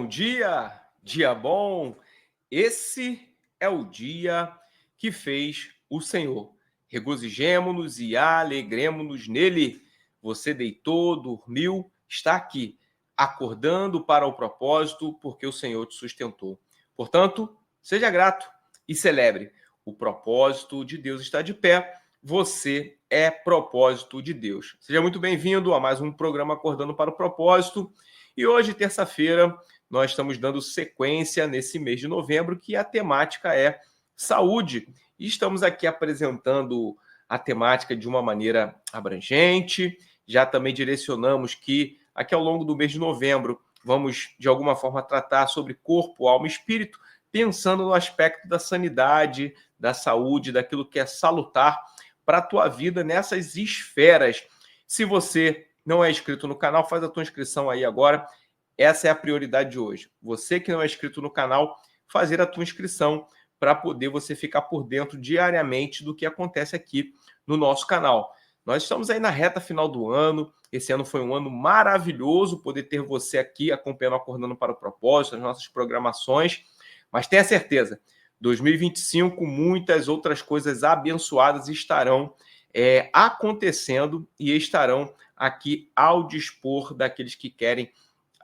dia bom. Esse é o dia que fez o Senhor. Regozijemo-nos e alegremo-nos nele. Você deitou, dormiu, está aqui, acordando para o propósito, porque o Senhor te sustentou. Portanto, seja grato e celebre. O propósito de Deus está de pé. Você é propósito de Deus. Seja muito bem-vindo a mais um programa Acordando para o Propósito. E hoje, terça-feira, nós estamos dando sequência nesse mês de novembro, que a temática é saúde. E estamos aqui apresentando a temática de uma maneira abrangente. Já também direcionamos que aqui ao longo do mês de novembro vamos, de alguma forma, tratar sobre corpo, alma e espírito, pensando no aspecto da sanidade, da saúde, daquilo que é salutar para a tua vida nessas esferas. Se você não é inscrito no canal, faz a tua inscrição aí agora. Essa é a prioridade de hoje. Você que não é inscrito no canal, fazer a tua inscrição para poder você ficar por dentro diariamente do que acontece aqui no nosso canal. Nós estamos aí na reta final do ano. Esse ano foi um ano maravilhoso poder ter você aqui acompanhando Acordando para o Propósito, as nossas programações. Mas tenha certeza, 2025, muitas outras coisas abençoadas estarão acontecendo e estarão aqui ao dispor daqueles que querem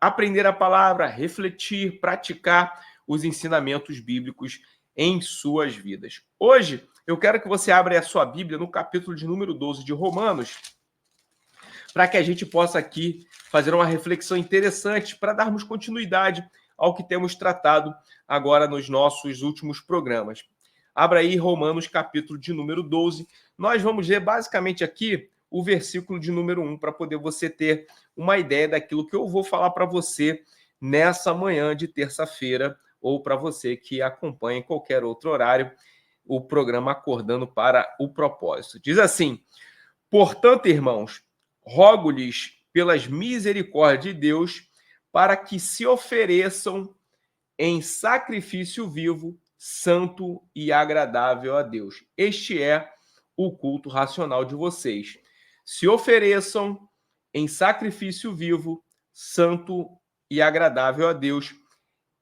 aprender a palavra, refletir, praticar os ensinamentos bíblicos em suas vidas. Hoje, eu quero que você abra a sua Bíblia no capítulo de número 12 de Romanos, para que a gente possa aqui fazer uma reflexão interessante para darmos continuidade ao que temos tratado agora nos nossos últimos programas. Abra aí Romanos, capítulo de número 12. Nós vamos ler basicamente aqui o versículo de número 1, para poder você ter uma ideia daquilo que eu vou falar para você nessa manhã de terça-feira, ou para você que acompanha em qualquer outro horário o programa Acordando para o Propósito. Diz assim: portanto, irmãos, rogo-lhes pelas misericórdias de Deus para que se ofereçam em sacrifício vivo, santo e agradável a Deus. Este é o culto racional de vocês. Se ofereçam em sacrifício vivo, santo e agradável a Deus.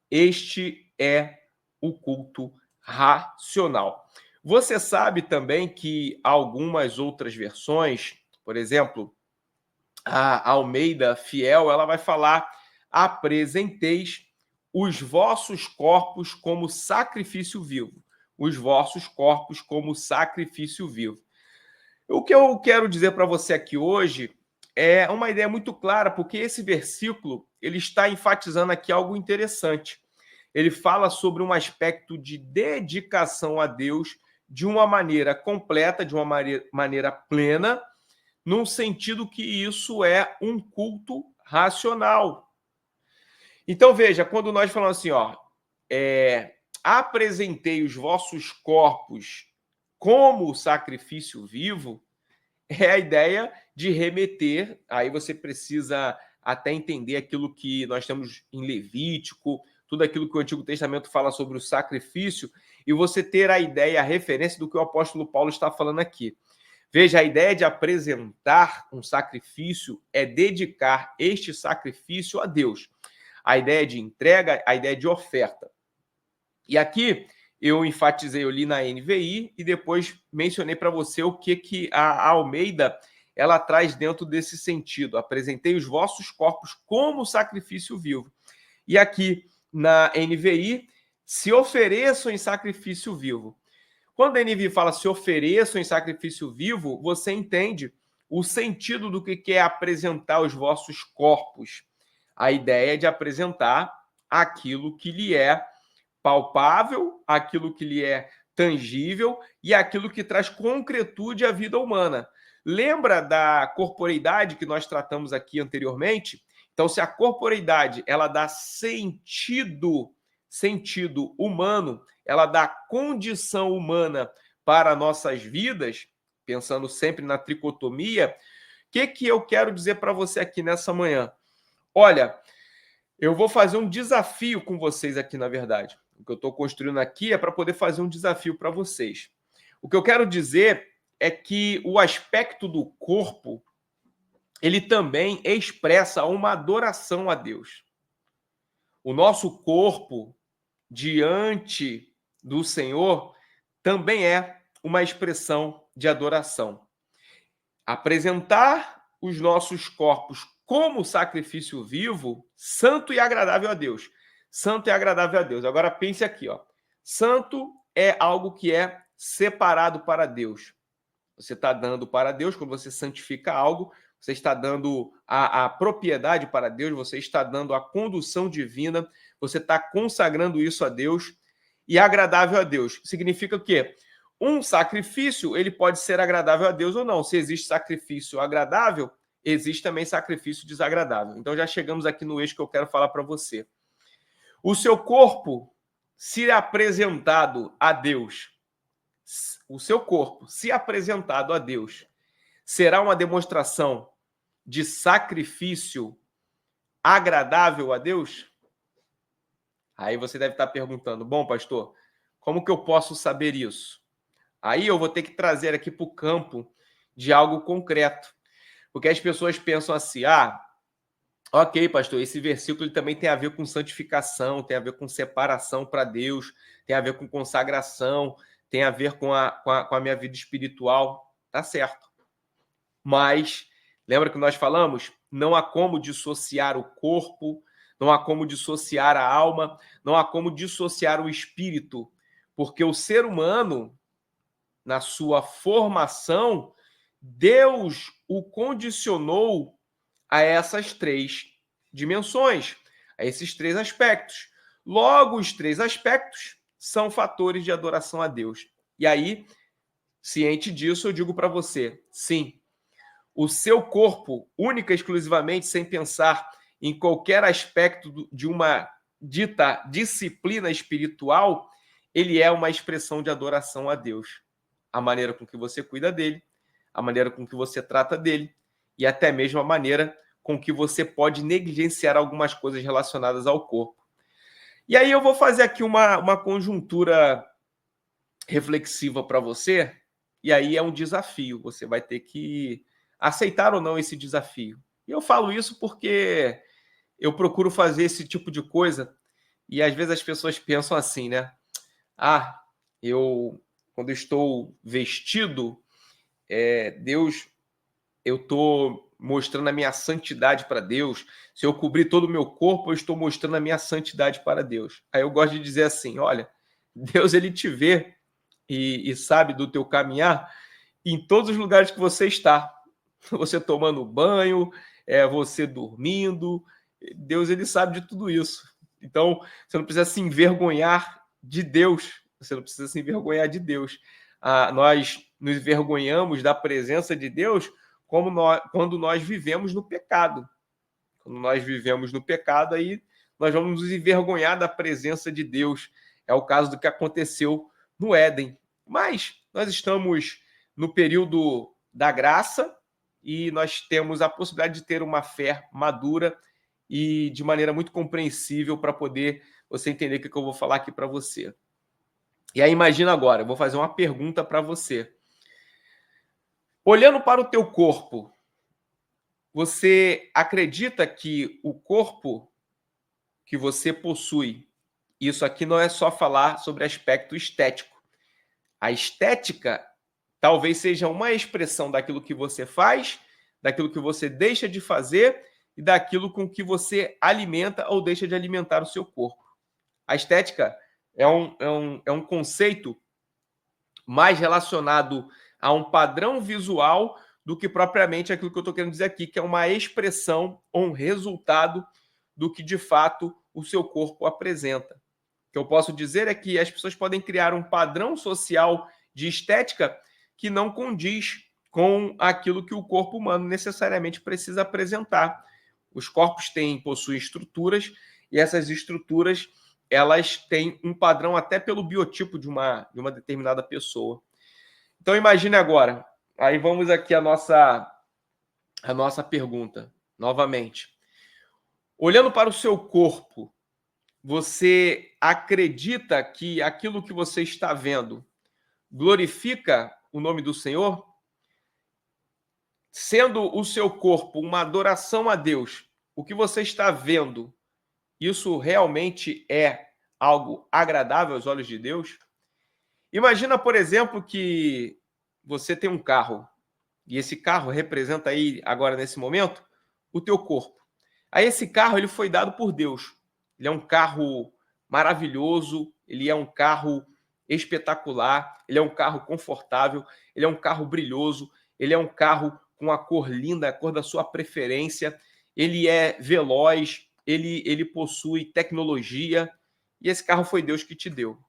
Este é o culto racional. Você sabe também que algumas outras versões, por exemplo, a Almeida Fiel, ela vai falar: apresenteis os vossos corpos como sacrifício vivo. Os vossos corpos como sacrifício vivo. O que eu quero dizer para você aqui hoje é uma ideia muito clara, porque esse versículo ele está enfatizando aqui algo interessante. Ele fala sobre um aspecto de dedicação a Deus de uma maneira completa, de uma maneira plena, num sentido que isso é um culto racional. Então, veja, quando nós falamos assim, apresentei os vossos corpos como sacrifício vivo, é a ideia de remeter, aí você precisa até entender aquilo que nós temos em Levítico, tudo aquilo que o Antigo Testamento fala sobre o sacrifício, e você ter a ideia, a referência do que o apóstolo Paulo está falando aqui. Veja, a ideia de apresentar um sacrifício é dedicar este sacrifício a Deus. A ideia de entrega, a ideia de oferta. E aqui eu enfatizei, eu li na NVI e depois mencionei para você o que a Almeida ela traz dentro desse sentido. Apresentei os vossos corpos como sacrifício vivo. E aqui na NVI, se ofereçam em sacrifício vivo. Quando a NVI fala se ofereçam em sacrifício vivo, você entende o sentido do que é apresentar os vossos corpos. A ideia é de apresentar aquilo que lhe é palpável, aquilo que lhe é tangível e aquilo que traz concretude à vida humana. Lembra da corporeidade que nós tratamos aqui anteriormente? Então, se a corporeidade ela dá sentido humano, ela dá condição humana para nossas vidas, pensando sempre na tricotomia, o que eu quero dizer para você aqui nessa manhã? Olha, eu vou fazer um desafio com vocês aqui, na verdade. O que eu estou construindo aqui é para poder fazer um desafio para vocês. O que eu quero dizer é que o aspecto do corpo, ele também expressa uma adoração a Deus. O nosso corpo diante do Senhor também é uma expressão de adoração. Apresentar os nossos corpos como sacrifício vivo, santo e agradável a Deus. Santo e agradável a Deus. Agora pense aqui, ó. Santo é algo que é separado para Deus. Você está dando para Deus, quando você santifica algo, você está dando a propriedade para Deus, você está dando a condução divina, você está consagrando isso a Deus e agradável a Deus. Significa o quê? Um sacrifício, ele pode ser agradável a Deus ou não. Se existe sacrifício agradável, existe também sacrifício desagradável. Então já chegamos aqui no eixo que eu quero falar para você. O seu corpo, se apresentado a Deus, o seu corpo, se apresentado a Deus, será uma demonstração de sacrifício agradável a Deus? Aí você deve estar perguntando, bom, pastor, como que eu posso saber isso? Aí eu vou ter que trazer aqui para o campo de algo concreto. Porque as pessoas pensam assim, ok, pastor, esse versículo ele também tem a ver com santificação, tem a ver com separação para Deus, tem a ver com consagração, tem a ver com a minha vida espiritual. Tá certo. Mas, lembra que nós falamos? Não há como dissociar o corpo, não há como dissociar a alma, não há como dissociar o espírito, porque o ser humano, na sua formação, Deus o condicionou a essas três dimensões, a esses três aspectos. Logo, os três aspectos são fatores de adoração a Deus. E aí, ciente disso, eu digo para você, sim, o seu corpo, única e exclusivamente, sem pensar em qualquer aspecto de uma dita disciplina espiritual, ele é uma expressão de adoração a Deus. A maneira com que você cuida dele, a maneira com que você trata dele e até mesmo a maneira com que você pode negligenciar algumas coisas relacionadas ao corpo. E aí eu vou fazer aqui uma conjuntura reflexiva para você, e aí é um desafio. Você vai ter que aceitar ou não esse desafio. E eu falo isso porque eu procuro fazer esse tipo de coisa e às vezes as pessoas pensam assim, né? Quando eu estou vestido, Deus, eu estou mostrando a minha santidade para Deus. Se eu cobrir todo o meu corpo, eu estou mostrando a minha santidade para Deus. Aí eu gosto de dizer assim, olha, Deus ele te vê e sabe do teu caminhar em todos os lugares que você está. Você tomando banho, você dormindo. Deus ele sabe de tudo isso. Então, você não precisa se envergonhar de Deus. Você não precisa se envergonhar de Deus. Nós nos envergonhamos da presença de Deus quando nós vivemos no pecado. Quando nós vivemos no pecado, aí nós vamos nos envergonhar da presença de Deus. É o caso do que aconteceu no Éden. Mas nós estamos no período da graça e nós temos a possibilidade de ter uma fé madura e de maneira muito compreensível para poder você entender o que eu vou falar aqui para você. E aí imagina agora, eu vou fazer uma pergunta para você. Olhando para o teu corpo, você acredita que o corpo que você possui, isso aqui não é só falar sobre aspecto estético. A estética talvez seja uma expressão daquilo que você faz, daquilo que você deixa de fazer e daquilo com que você alimenta ou deixa de alimentar o seu corpo. A estética é um conceito mais relacionado a um padrão visual do que propriamente aquilo que eu estou querendo dizer aqui, que é uma expressão ou um resultado do que, de fato, o seu corpo apresenta. O que eu posso dizer é que as pessoas podem criar um padrão social de estética que não condiz com aquilo que o corpo humano necessariamente precisa apresentar. Os corpos possuem estruturas e essas estruturas elas têm um padrão até pelo biotipo de uma determinada pessoa. Então imagine agora, aí vamos aqui a nossa pergunta, novamente. Olhando para o seu corpo, você acredita que aquilo que você está vendo glorifica o nome do Senhor? Sendo o seu corpo uma adoração a Deus, o que você está vendo, Isso realmente é algo agradável aos olhos de Deus? Imagina, por exemplo, que você tem um carro e esse carro representa aí, agora nesse momento, o teu corpo. Aí esse carro ele foi dado por Deus. Ele é um carro maravilhoso, ele é um carro espetacular, ele é um carro confortável, ele é um carro brilhoso, ele é um carro com a cor linda, a cor da sua preferência, ele é veloz, ele possui tecnologia, e esse carro foi Deus que te deu.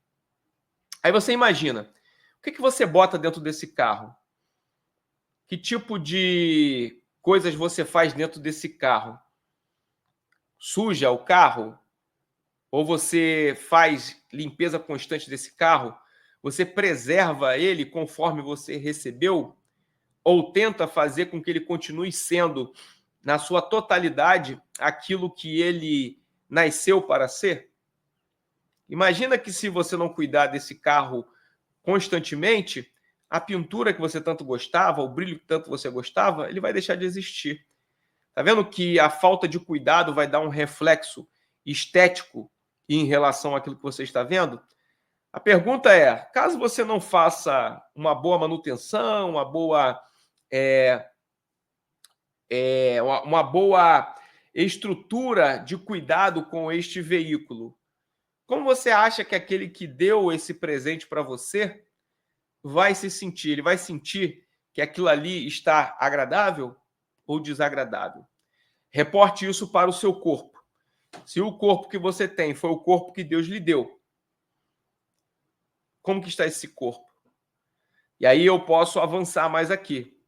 Aí você imagina, o que você bota dentro desse carro? Que tipo de coisas você faz dentro desse carro? Suja o carro? Ou você faz limpeza constante desse carro? Você preserva ele conforme você recebeu? Ou tenta fazer com que ele continue sendo, na sua totalidade, aquilo que ele nasceu para ser? Imagina que se você não cuidar desse carro constantemente, a pintura que você tanto gostava, o brilho que tanto você gostava, ele vai deixar de existir. Tá vendo que a falta de cuidado vai dar um reflexo estético em relação àquilo que você está vendo? A pergunta é, caso você não faça uma boa manutenção, uma boa estrutura de cuidado com este veículo, como você acha que aquele que deu esse presente para você vai se sentir? Ele vai sentir que aquilo ali está agradável ou desagradável? Reporte isso para o seu corpo. Se o corpo que você tem foi o corpo que Deus lhe deu, como que está esse corpo? E aí eu posso avançar mais aqui.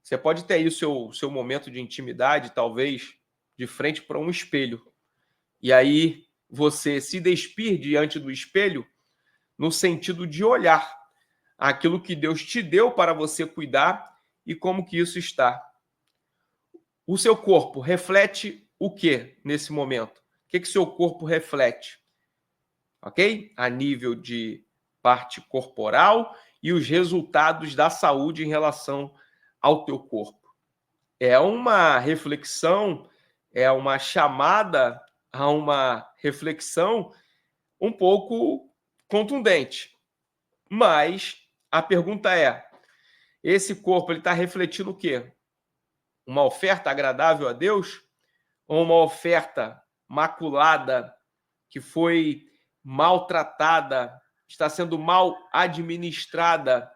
Você pode ter aí o seu momento de intimidade, talvez, de frente para um espelho. E aí você se despir diante do espelho no sentido de olhar aquilo que Deus te deu para você cuidar e como que isso está. O seu corpo reflete o que nesse momento? O que seu corpo reflete? Ok? A nível de parte corporal e os resultados da saúde em relação ao teu corpo. É uma reflexão, é uma chamada a uma reflexão um pouco contundente. Mas a pergunta é, esse corpo ele está refletindo o quê? Uma oferta agradável a Deus? Ou uma oferta maculada, que foi maltratada, está sendo mal administrada?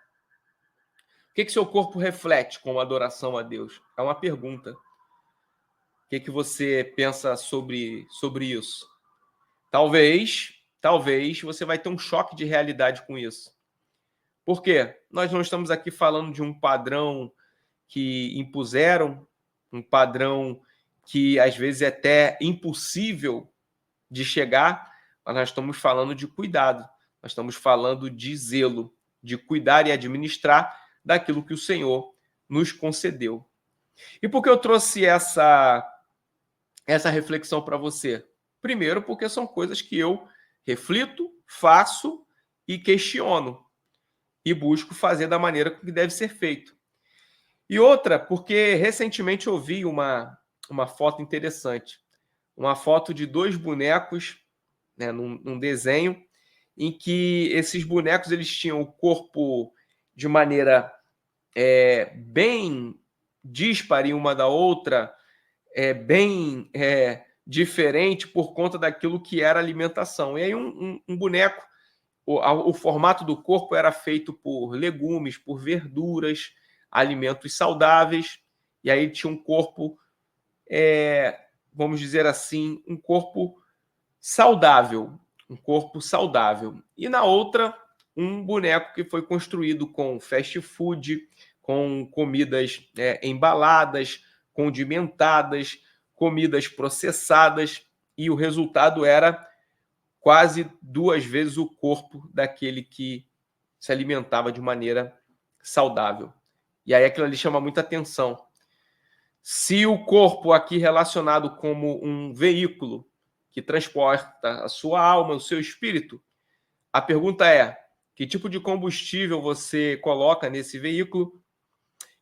O que seu corpo reflete com adoração a Deus? É uma pergunta. O que você pensa sobre isso? Talvez você vai ter um choque de realidade com isso. Por quê? Nós não estamos aqui falando de um padrão que impuseram, um padrão que às vezes é até impossível de chegar, mas nós estamos falando de cuidado, nós estamos falando de zelo, de cuidar e administrar daquilo que o Senhor nos concedeu. E por que eu trouxe essa reflexão para você? Primeiro, porque são coisas que eu reflito, faço e questiono e busco fazer da maneira que deve ser feito. E outra, porque recentemente eu vi uma foto interessante, uma foto de dois bonecos, né, num desenho, em que esses bonecos eles tinham o corpo de maneira bem dispare uma da outra, bem diferente por conta daquilo que era alimentação. E aí um boneco, o formato do corpo era feito por legumes, por verduras, alimentos saudáveis, e aí tinha um corpo, vamos dizer assim, um corpo saudável, E na outra, um boneco que foi construído com fast food, com comidas embaladas, condimentadas, comidas processadas, e o resultado era quase 2 vezes o corpo daquele que se alimentava de maneira saudável. E aí aquilo ali chama muita atenção. Se o corpo aqui relacionado como um veículo que transporta a sua alma, o seu espírito, a pergunta é, que tipo de combustível você coloca nesse veículo?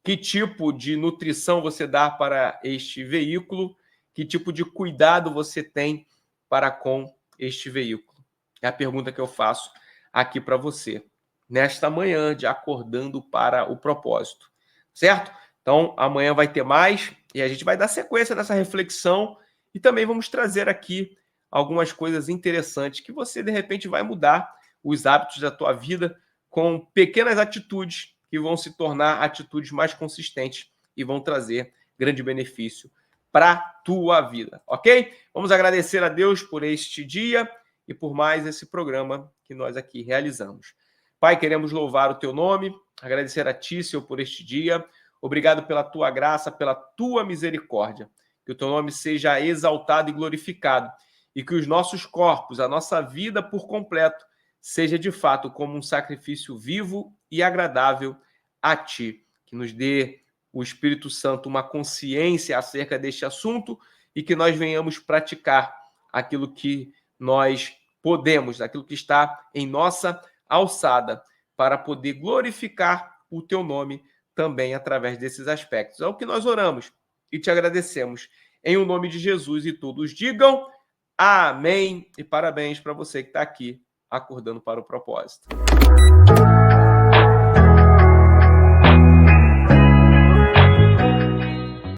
Que tipo de nutrição você dá para este veículo? Que tipo de cuidado você tem para com este veículo? É a pergunta que eu faço aqui para você, nesta manhã de Acordando para o Propósito, certo? Então, amanhã vai ter mais e a gente vai dar sequência nessa reflexão e também vamos trazer aqui algumas coisas interessantes que você, de repente, vai mudar os hábitos da tua vida com pequenas atitudes que vão se tornar atitudes mais consistentes e vão trazer grande benefício para a tua vida, ok? Vamos agradecer a Deus por este dia e por mais esse programa que nós aqui realizamos. Pai, queremos louvar o teu nome, agradecer a ti, Senhor, por este dia. Obrigado pela tua graça, pela tua misericórdia. Que o teu nome seja exaltado e glorificado e que os nossos corpos, a nossa vida por completo, seja de fato como um sacrifício vivo e agradável a ti. Que nos dê o Espírito Santo uma consciência acerca deste assunto e que nós venhamos praticar aquilo que nós podemos, aquilo que está em nossa alçada, para poder glorificar o teu nome também através desses aspectos. É o que nós oramos e te agradecemos. Em o nome de Jesus, e todos digam amém. E parabéns para você que está aqui acordando para o propósito.